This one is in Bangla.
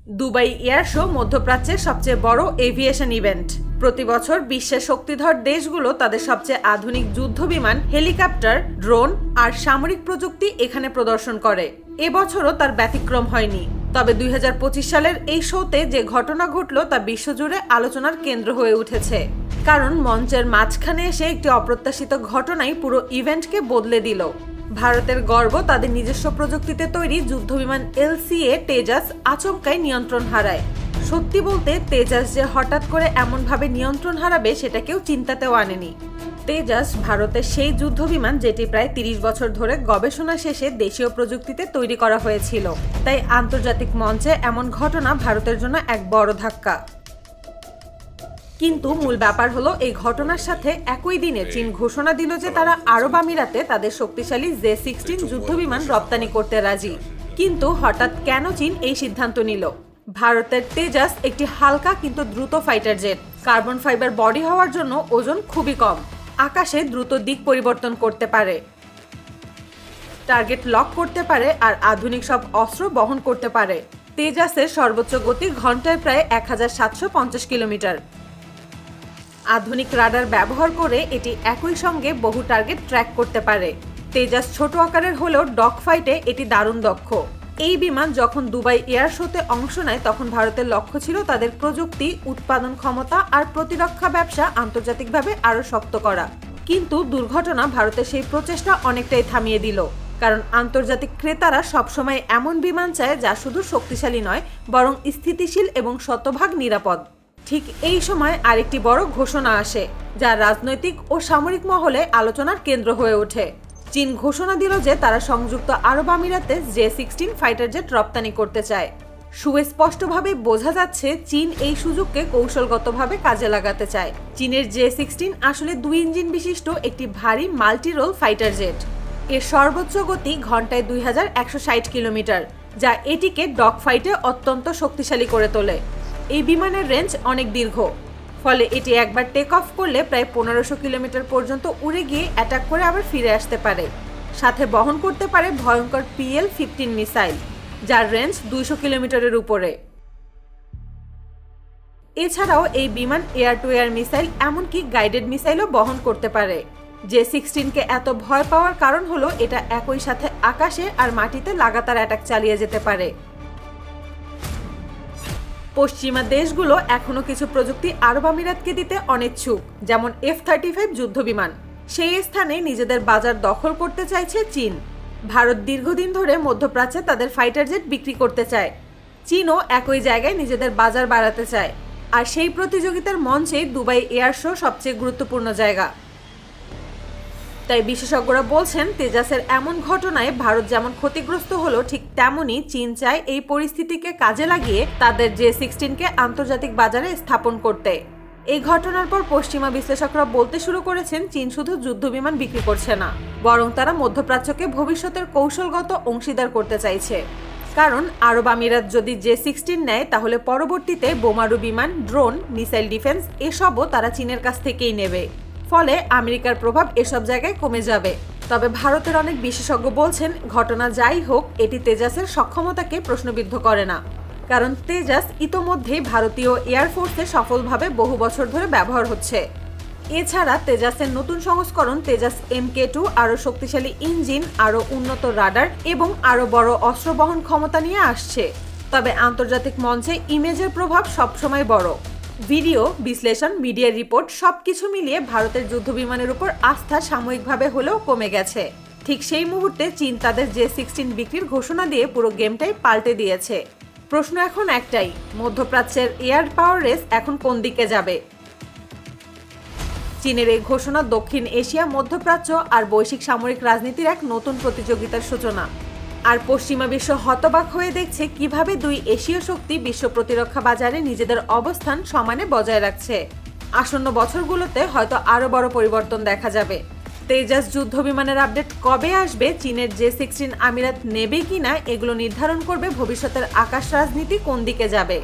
দুবাই এয়ার শো মধ্যপ্রাচ্যের সবচেয়ে বড় এভিয়েশন ইভেন্ট। প্রতি বছর বিশ্বের শক্তিধর দেশগুলো তাদের সবচেয়ে আধুনিক যুদ্ধ বিমান, হেলিকপ্টার, ড্রোন আর সামরিক প্রযুক্তি এখানে প্রদর্শন করে। এবছরও তার ব্যতিক্রম হয়নি। তবে 2025 সালের এই শোতে যে ঘটনা ঘটল তা বিশ্বজুড়ে আলোচনার কেন্দ্র হয়ে উঠেছে। কারণ মঞ্চের মাঝখানে এসে একটি অপ্রত্যাশিত ঘটনাই পুরো ইভেন্টকে বদলে দিল। ভারতের গর্ব তাদের নিজস্ব প্রযুক্তিতে তৈরি যুদ্ধবিমান LCA তেজাস আচমকাই নিয়ন্ত্রণ হারায়। সত্যি বলতে তেজাস যে হঠাৎ করে এমনভাবে নিয়ন্ত্রণ হারাবে সেটা কেউ চিন্তাতেও আনেনি। তেজাস ভারতের সেই যুদ্ধবিমান যেটি প্রায় 30 বছর ধরে গবেষণা শেষে দেশীয় প্রযুক্তিতে তৈরি করা হয়েছিল। তাই আন্তর্জাতিক মঞ্চে এমন ঘটনা ভারতের জন্য এক বড় ধাক্কা। কিন্তু মূল ব্যাপার হলো এই ঘটনার সাথে একই দিনে চীন ঘোষণা দিল যে তারা আরব আমিরাতে তাদের শক্তিশালী J-16 যুদ্ধবিমান রপ্তানি করতে রাজি। কিন্তু হঠাৎ কেন চীন এই সিদ্ধান্ত নিল? ভারতের তেজাস একটি হালকা কিন্তু দ্রুত fighter jet. Carbon fibre body হওয়ার জন্য ওজন খুবই কম। আকাশে দ্রুত দিক পরিবর্তন করতে পারে, টার্গেট লক করতে পারে আর আধুনিক সব অস্ত্র বহন করতে পারে। তেজাসের সর্বোচ্চ গতি ঘন্টায় প্রায় 1750 কিলোমিটার। আধুনিক রাডার ব্যবহার করে এটি একই সঙ্গে বহু টার্গেট ট্র্যাক করতে পারে। তেজাস ছোট আকারের হলেও ডগ ফাইটে এটি দারুণ দক্ষ। এই বিমান যখন দুবাই এয়ার শোতে অংশ নেয় তখন ভারতের লক্ষ্য ছিল তাদের প্রযুক্তি, উৎপাদন ক্ষমতা আর প্রতিরক্ষা ব্যবসা আন্তর্জাতিকভাবে আরও শক্ত করা। কিন্তু দুর্ঘটনা ভারতের সেই প্রচেষ্টা অনেকটাই থামিয়ে দিল। কারণ আন্তর্জাতিক ক্রেতারা সবসময় এমন বিমান চায় যা শুধু শক্তিশালী নয় বরং স্থিতিশীল এবং শতভাগ নিরাপদ। ঠিক এই সময় আরেকটি বড় ঘোষণা আসে যা রাজনৈতিক ও সামরিক মহলে আলোচনার কেন্দ্র হয়ে ওঠে। চীন ঘোষণা দিল যে তারা সংযুক্ত আরব আমিরাতে J-16 ফাইটার জেট রপ্তানি করতে চায়। সুস্পষ্টভাবে বোঝা যাচ্ছে চীন এই সুযোগকে কৌশলগতভাবে কাজে লাগাতে চায়। চীনের J-16 আসলে 2 ইঞ্জিন বিশিষ্ট একটি ভারী মাল্টি রোল ফাইটার জেট। এর সর্বোচ্চ গতি ঘন্টায় 2160 কিলোমিটার, যা এটিকে ডগ ফাইটে অত্যন্ত শক্তিশালী করে তোলে। এই বিমানের রেঞ্জ অনেক দীর্ঘ, ফলে এটি একবার টেক অফ করলে প্রায় 1500 কিলোমিটার পর্যন্ত উড়ে গিয়ে অ্যাটাক করে আবার ফিরে আসতে পারে। সাথে বহন করতে পারে ভয়ঙ্কর PL-15 মিসাইল, যার রেঞ্জ 200 কিলোমিটারের উপরে। এছাড়াও এই বিমান এয়ার টু এয়ার মিসাইল এমনকি গাইডেড মিসাইলও বহন করতে পারে। J-16কে এত ভয় পাওয়ার কারণ হলো এটা একই সাথে আকাশে আর মাটিতে লাগাতার অ্যাটাক চালিয়ে যেতে পারে। পশ্চিমা দেশগুলো এখনো কিছু প্রযুক্তি আরব আমিরাতকে দিতে অনিচ্ছুক, যেমন F-35 যুদ্ধবিমান। সেই স্থানে নিজেদের বাজার দখল করতে চাইছে চীন। ভারত দীর্ঘদিন ধরে মধ্যপ্রাচ্যে তাদের ফাইটার জেট বিক্রি করতে চায়। চীনও একই জায়গায় নিজেদের বাজার বাড়াতে চায়। আর সেই প্রতিযোগিতার মঞ্চেই দুবাই এয়ার শো সবচেয়ে গুরুত্বপূর্ণ জায়গা। তাই বিশেষজ্ঞরা বলছেন তেজাসের এমন ঘটনায় ভারত যেমন ক্ষতিগ্রস্ত হলো ঠিক তেমনই চীন চায় এই পরিস্থিতিকে কাজে লাগিয়ে তাদের J-16কে আন্তর্জাতিক বাজারে স্থাপন করতে। এই ঘটনার পর পশ্চিমা বিশ্লেষকরা বলতে শুরু করেছেন চীন শুধু যুদ্ধবিমান বিক্রি করছে না, বরং তারা মধ্যপ্রাচ্যকে ভবিষ্যতের কৌশলগত অংশীদার করতে চাইছে। কারণ আরব আমিরাত যদি J-16 নেয় তাহলে পরবর্তীতে বোমারু বিমান, ড্রোন, মিসাইল ডিফেন্স এসবও তারা চীনের কাছ থেকেই নেবে। ফলে আমেরিকার প্রভাব এসব জায়গায় কমে যাবে। তবে ভারতের অনেক বিশেষজ্ঞ বলছেন ঘটনা যাই হোক এটি তেজাসের সক্ষমতাকে প্রশ্নবিদ্ধ করে না। কারণ তেজাস ইতোমধ্যেই ভারতীয় এয়ারফোর্সে সফলভাবে বহু বছর ধরে ব্যবহার হচ্ছে। এছাড়া তেজাসের নতুন সংস্করণ তেজাস MK2 আরও শক্তিশালী ইঞ্জিন, আরও উন্নত রাডার এবং আরও বড় অস্ত্র বহন ক্ষমতা নিয়ে আসছে। তবে আন্তর্জাতিক মঞ্চে ইমেজের প্রভাব সবসময় বড়। ভিডিও বিশ্লেষণ, মিডিয়া রিপোর্ট সবকিছু মিলিয়ে ভারতের যুদ্ধবিমানের উপর আস্থা সাময়িকভাবে হলেও কমে গেছে। ঠিক সেই মুহূর্তে চীন তাদের J-16 বিক্রির ঘোষণা দিয়ে পুরো গেমটাই পাল্টে দিয়েছে। প্রশ্ন এখন একটাই, মধ্যপ্রাচ্যের এয়ার পাওয়ার রেস এখন কোন দিকে যাবে? চীনের এই ঘোষণা দক্ষিণ এশিয়া, মধ্যপ্রাচ্য আর বৈশ্বিক সামরিক রাজনীতির এক নতুন প্রতিযোগিতার সূচনা। আর পশ্চিমা বিশ্ব হতবাক হয়ে দেখছে কিভাবে দুই এশীয় শক্তি বিশ্ব প্রতিরক্ষা বাজারে নিজেদের অবস্থান সমানে বজায় রাখছে। আসন্ন বছরগুলোতে হয়তো আরও বড় পরিবর্তন দেখা যাবে। তেজাস যুদ্ধবিমানের আপডেট কবে আসবে, চীনের J-16 আমিরাত নেবে কিনা, এগুলো নির্ধারণ করবে ভবিষ্যতের আকাশ রাজনীতি কোন দিকে যাবে।